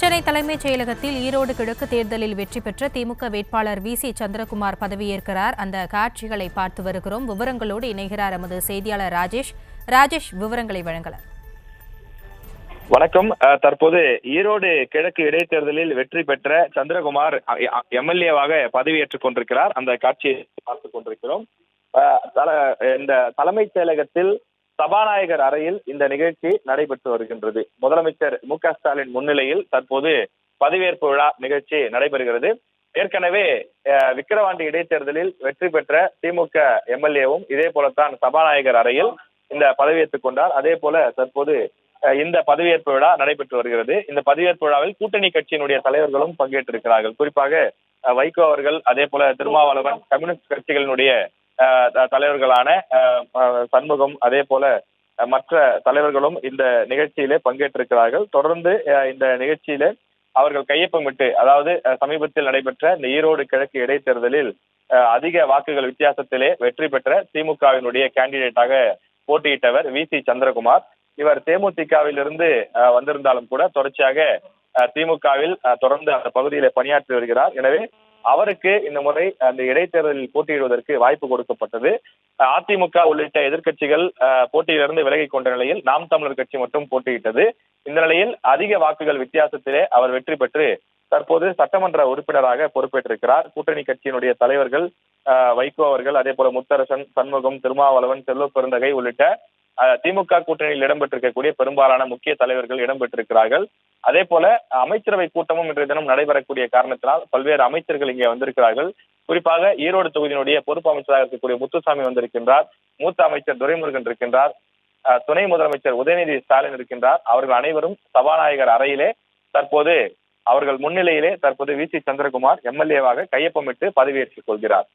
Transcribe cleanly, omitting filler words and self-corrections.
சென்னை தலைமைச் செயலகத்தில் ஈரோடு கிழக்கு தேர்தலில் வெற்றி பெற்ற திமுக வேட்பாளர் வி.சி. சந்திரகுமார் பதவியேற்கிறார். அந்த காட்சிகளை பார்த்து வருகிறோம். விவரங்களோடு இணைகிறார் எமது செய்தியாளர் ராஜேஷ் விவரங்களை வழங்கலாம். வணக்கம். தற்போது ஈரோடு கிழக்கு இடைத்தேர்தலில் வெற்றி பெற்ற சந்திரகுமார் எம்எல்ஏவாக பதவியேற்றுக் கொண்டிருக்கிறார். அந்த காட்சியை பார்த்துக் கொண்டிருக்கிறோம். இந்த தலைமைச் செயலகத்தில் சபாநாயகர் அறையில் இந்த நிகழ்ச்சி நடைபெற்று வருகின்றது. முதலமைச்சர் மு.க. ஸ்டாலின் முன்னிலையில் தற்போது பதவியேற்பு விழா நிகழ்ச்சி நடைபெறுகிறது. ஏற்கனவே விக்கிரவாண்டி இடைத்தேர்தலில் வெற்றி பெற்ற திமுக எம்எல்ஏவும் இதே போலத்தான் சபாநாயகர் அறையில் இந்த பதவியேற்றுக் கொண்டார். அதே போல தற்போது இந்த பதவியேற்பு விழா நடைபெற்று வருகிறது. இந்த பதவியேற்பு விழாவில் கூட்டணி கட்சியினுடைய தலைவர்களும் பங்கேற்றிருக்கிறார்கள். குறிப்பாக வைகோ அவர்கள், அதே போல திருமாவளவன், கம்யூனிஸ்ட் கட்சிகளினுடைய தலைவர்களான சண்முகம், அதே போல மற்ற தலைவர்களும் இந்த நிகழ்ச்சியிலே பங்கேற்றிருக்கிறார்கள். தொடர்ந்து இந்த நிகழ்ச்சியிலே அவர்கள் கையொப்பமிட்டு, அதாவது சமீபத்தில் நடைபெற்ற இந்த ஈரோடு கிழக்கு இடைத்தேர்தலில் அதிக வாக்குகள் வித்தியாசத்திலே வெற்றி பெற்ற திமுகவினுடைய கேண்டிடேட்டாக போட்டியிட்டவர் வி.சி. சந்திரகுமார். இவர் தேமுதிகவிலிருந்து வந்திருந்தாலும் கூட தொடர்ச்சியாக திமுகவில் தொடர்ந்து அந்த பகுதியில பணியாற்றி வருகிறார். எனவே அவருக்கு இந்த முறை அந்த இடைத்தேர்தலில் போட்டியிடுவதற்கு வாய்ப்பு கொடுக்கப்பட்டது. அதிமுக உள்ளிட்ட எதிர்க்கட்சிகள் போட்டியிலிருந்து விலகிக் கொண்ட நிலையில் நாம் தமிழர் கட்சி மட்டும் போட்டியிட்டது. இந்த நிலையில் அதிக வாக்குகள் வித்தியாசத்திலே அவர் வெற்றி பெற்று தற்போது சட்டமன்ற உறுப்பினராக பொறுப்பேற்றிருக்கிறார். கூட்டணி கட்சியினுடைய தலைவர்கள் வைகோ அவர்கள், அதே போல முத்தரசன், சண்முகம், திருமாவளவன், செல்வ பெருந்தகை உள்ளிட்ட திமுக கூட்டணியில் இடம்பெற்றிருக்கக்கூடிய பெரும்பாலான முக்கிய தலைவர்கள் இடம்பெற்றிருக்கிறார்கள். அதே போல அமைச்சரவை கூட்டமும் இன்றைய தினம் நடைபெறக்கூடிய காரணத்தினால் பல்வேறு அமைச்சர்கள் இங்கே வந்திருக்கிறார்கள். குறிப்பாக ஈரோடு தொகுதியினுடைய பொறுப்பு அமைச்சராக இருக்கக்கூடிய முத்துசாமி வந்திருக்கின்றார். மூத்த அமைச்சர் துரைமுருகன் இருக்கின்றார். துணை முதலமைச்சர் உதயநிதி ஸ்டாலின் இருக்கின்றார். அவர்கள் அனைவரும் சபாநாயகர் அறையிலே தற்போது அவர்கள் முன்னிலையிலே தற்போது வி.சி. சந்திரகுமார் எம்எல்ஏவாக கையொப்பமிட்டு பதவியேற்றுக் கொள்கிறார்.